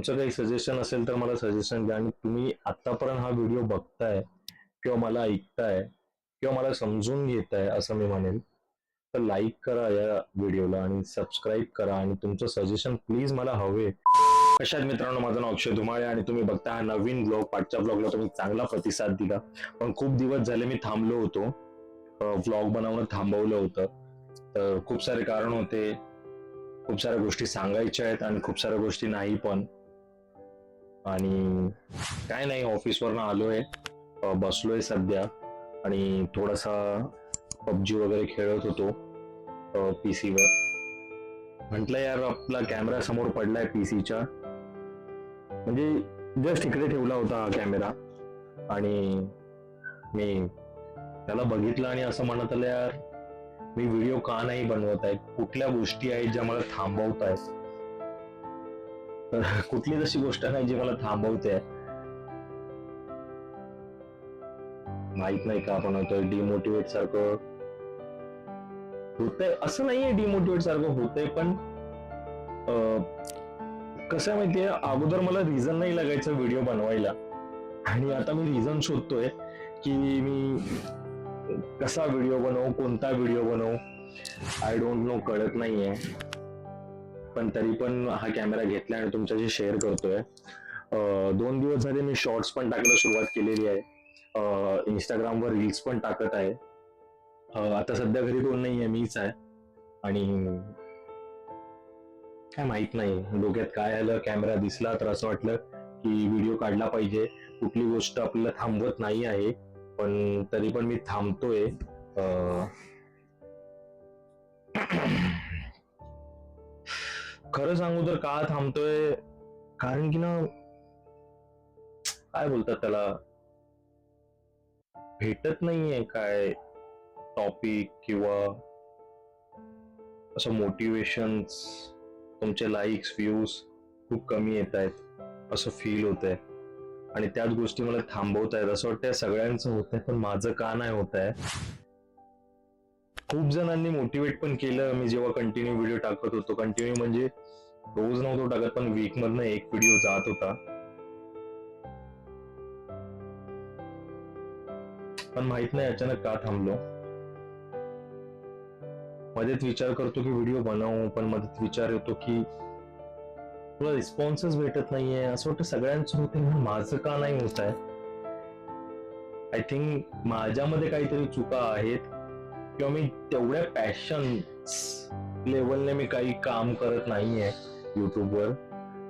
तुमचं काही सजेशन असेल तर मला सजेशन द्या. आणि तुम्ही आतापर्यंत हा व्हिडिओ बघताय किंवा मला ऐकताय किंवा मला समजून घेताय असं मी म्हणेल, तर लाईक करा या व्हिडिओला आणि सबस्क्राईब करा आणि तुमचं सजेशन प्लीज मला हवे. कशात मित्रांनो, माझं नाव अक्षय धुमाळे आणि तुम्ही बघता हा नवीन ब्लॉग. पाठच्या ब्लॉगला तुम्ही चांगला प्रतिसाद दिला, पण खूप दिवस झाले मी थांबलो होतो. व्लॉग बनवणं थांबवलं होतं. तर खूप सारे कारण होते, खूप साऱ्या गोष्टी सांगायच्या आहेत आणि खूप साऱ्या गोष्टी नाही पण. आणि काय नाही, ऑफिसवरनं आलोय, बसलोय सध्या आणि थोडासा पबजी वगैरे खेळत होतो PC वर. म्हटलं यार, आपला कॅमेरा समोर पडलाय PCच्या, म्हणजे जस्ट इकडे ठेवला होता हा कॅमेरा आणि मी त्याला बघितलं आणि असं म्हणत आलं, यार मी व्हिडिओ का नाही बनवत आहे, कुठल्या गोष्टी आहेत ज्या मला थांबवत आहेत. तर कुठलीच अशी गोष्ट नाही जी मला थांबवते. माहित नाही का आपण होतोय डिमोटिवेट सारखं होतंय. असं नाहीये डिमोटिवेट सारखं होतंय, पण कसं माहितीये, अगोदर मला रिझन नाही लागायचं व्हिडिओ बनवायला आणि आता मी रिझन शोधतोय की मी कसा व्हिडिओ बनवू, कोणता व्हिडिओ बनवू. आय डोंट नो, कळत नाहीये. पण तरी पण हा कॅमेरा घेतला आणि तुमच्याशी शेअर करतोय. 2 दिवस झाले मी शॉर्ट्स पण टाकायला सुरुवात केलेली आहे. इंस्टाग्रामवर रील्स पण टाकत आहे. आता सध्या घरी कोण नाहीये, मीच आहे. आणि काय माहित नाही डोक्यात काय आलं, कॅमेरा दिसला तर असं वाटलं की व्हिडिओ काढला पाहिजे. कुठली गोष्ट आपल्याला थांबवत नाही आहे, पण तरी पण मी थांबतोय. खरं सांगू तर का थांबतोय, कारण की ना, काय बोलतात त्याला, भेटत नाहीये काय टॉपिक किंवा असं मोटिवेशन्स. तुमचे लाईक्स व्ह्यूज खूप कमी येत आहेत असं फील होत आहे आणि त्याच गोष्टी मला थांबवत आहेत. असं वाटतंय सगळ्यांचं होत आहे, पण माझं का नाही होत आहे. खूप जणांनी मोटिवेट पण केलं मी जेव्हा कंटिन्यू व्हिडिओ टाकत होतो. कंटिन्यू म्हणजे रोज नव्हतो टाकत, पण वीक मधनं एक व्हिडिओ जात होता. पण माहित नाही अचानक का थांबलो. मध्येच विचार करतो की व्हिडिओ बनवू, पण मध्येच विचार येतो की तुला रिस्पॉन्सच भेटत नाहीये. असं वाटतं सगळ्यांचं होते, माझं का नाही होत आहे. आय थिंक माझ्यामध्ये काहीतरी चुका आहेत किंवा मी तेवढ्या पॅशन लेवलने मी काही काम करत नाहीये युट्यूबवर.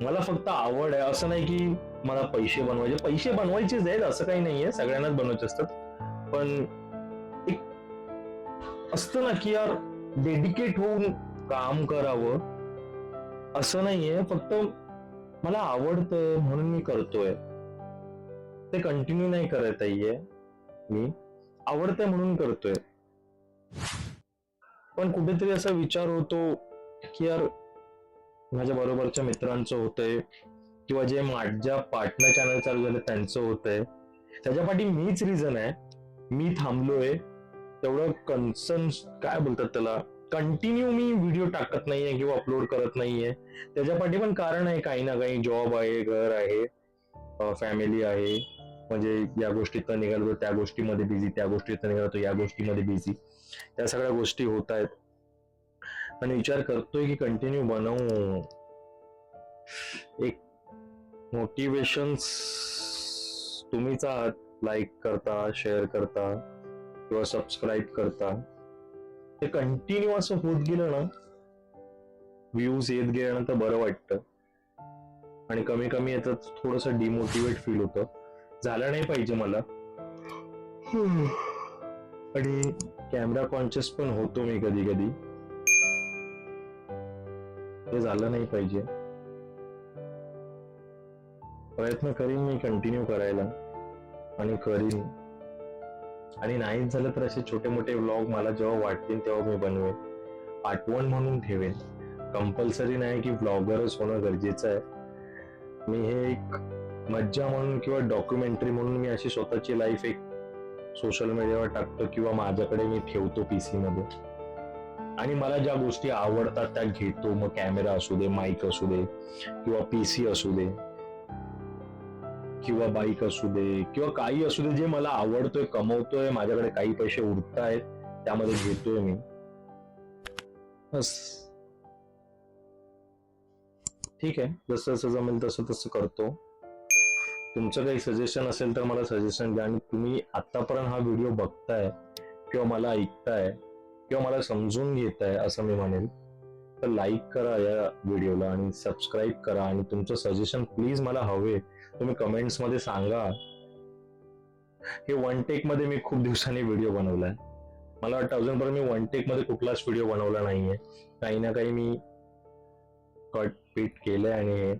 मला फक्त आवड आहे. असं नाही की मला पैसे बनवायचे. पैसे बनवायचेच आहेत असं काही नाहीये, सगळ्यांनाच बनवायचे असतात. पण एक असतं ना की यार, डेडिकेट होऊन काम करावं असं नाहीये. फक्त मला आवडतं म्हणून मी करतोय. ते कंटिन्यू नाही करत नाहीये मी, आवडतंय म्हणून करतोय. पण कुठेतरी असा विचार होतो की यार, माझ्या बरोबरच्या मित्रांचं होतंय किंवा जे माझ्या पार्टनर चॅनल चालू झालं त्यांचं होतंय, त्याच्या पाठी मीच रिझन आहे. मी थांबलोय तेवढं कन्सर्न, काय बोलतात त्याला, कंटिन्यू मी व्हिडिओ टाकत नाहीये किंवा अपलोड करत नाहीये. त्याच्या पाठी पण कारण आहे, काही ना काही. जॉब आहे, घर आहे, फॅमिली आहे. म्हणजे या गोष्टीत निघालो त्या गोष्टीमध्ये बिझी, त्या गोष्टीत निघालो या गोष्टीमध्ये बिझी. त्या सगळ्या गोष्टी होत आहेत आणि विचार करतोय की कंटिन्यू बनवू. एक मोटिवेशन्स तुम्हीच आहात, लाईक करता, शेअर करता किंवा सबस्क्राईब करता. ते कंटिन्यू असं होत गेलं ना, व्ह्यूज येत गेल्यानंतर बरं वाटतं. आणि कमी कमी येतात, थोडस डिमोटिवेट फील होतं. झालं नाही पाहिजे मला. आणि कॅमेरा कॉन्शियस पण होतो मी कधी कधी. ते झालं नाही पाहिजे. प्रयत्न करीन मी कंटिन्यू करायला आणि करीन. आणि नाहीच झालं तर असे छोटे मोठे व्लॉग मला जेव्हा वाटतील तेव्हा मी बनवेन, आठवण म्हणून ठेवेन. कंपल्सरी नाही की व्लॉगरच होणं गरजेचं आहे. मी हे एक मज्जा म्हणून किंवा डॉक्युमेंटरी म्हणून मी अशी स्वतःची लाईफ एक सोशल मीडियावर टाकतो किंवा माझ्याकडे मी ठेवतो PC मध्ये. आणि मला ज्या गोष्टी आवडतात त्या घेतो. मग कॅमेरा असू दे, माईक असू दे, किंवा पीसी असू दे, किंवा बाईक असू दे, किंवा काही असू दे, जे मला आवडतोय, कमवतोय, माझ्याकडे काही पैसे उरतायत, त्यामध्ये घेतोय मी. बस. ठीक आहे, जसं जसं जमेल तसं तसं करतो. तुमचं काही सजेशन असेल तर मला सजेशन द्या. आणि तुम्ही आतापर्यंत हा व्हिडिओ बघताय किंवा मला ऐकताय किंवा मला समजून घेताय असं मी म्हणेल, तर लाईक करा या व्हिडिओला आणि सबस्क्राईब करा. आणि तुमचं सजेशन प्लीज मला हवे, तुम्ही कमेंट्स मध्ये सांगा. हे वन टेक मध्ये मी खूप दिवसांनी व्हिडिओ बनवलाय. मला वाटतं अजूनपर्यंत मी वन टेक मध्ये कुठलाच व्हिडिओ बनवला नाहीये. काही ना काही मी कट पीट केलंय. आणि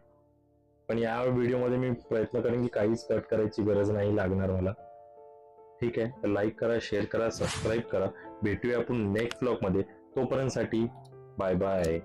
पण या व्हिडिओमध्ये मी प्रयत्न करेन की काहीच कट करायची गरज नाही लागणार मला. ठीक आहे, तर लाईक करा, शेअर करा, सबस्क्राईब करा. भेटूया आपण नेक्स्ट ब्लॉग मध्ये. तोपर्यंत साठी बाय बाय.